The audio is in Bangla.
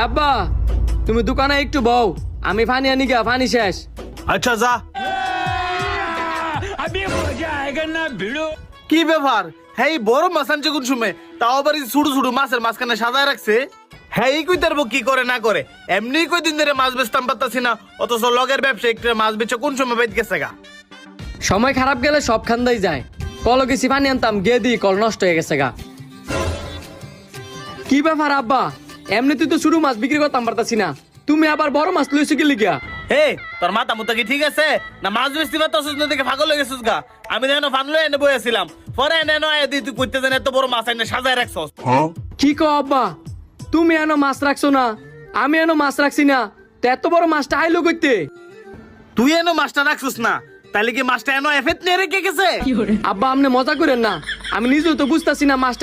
আব্বা তুমি দোকানে একটু বউ, আমি পানি আনি গা, পানি শেষ। আচ্ছা যা। কি ব্যাপার, হ্যাঁ বড় মাছ আনছে কোন সময়, তাও আবার এই ছোট ছোট মাছের মাঝখানে সাজায় রাখছে। হ্যাঁ কই তারবো কি করে না করে, এমনি কই দিন ধরে মাছ বেচতাম পারতাছি না, অথচ লগের ব্যবসা একটা মাছ বেচে কোন সময় বেচ গেছে গা। সময় খারাপ গেলে সব খান্দাই যায়। কল গেছি পানি আনতাম, গিয়ে দিই কল নষ্ট হয়ে গেছে গা। কি ব্যাপার আব্বা, এমনিতে তো শুরু মাছ বিক্রি করতাম পারতাছি না, তুমি আবার বড় মাছ লইছো কি লিগা? হে তোর মাথা মুতা কি ঠিক আছে না, মাছ বেচতে পারতাছিস না দেখে পাগল হয়ে গেছিস গা। আমি যেন ফানলো এনে বইয়াছিলাম, পরে এনে নয় তুই কইতে জানি এত বড় মাছ এনে সাজায় রাখছস। কি কো আব্বা, তুমি এনো মাছ রাখছো না, আমি এনো মাছ রাখছি না, তো এত বড় মাছটা আইলো কইতে? তুই এনো মাছটা রাখছিস না, তাহলে কি মাছটা এনো এফেত নিয়ে রেখে গেছে? আব্বা আপনি মজা করেন না, আমি নিজেও তো বুঝতাছি না মাছটা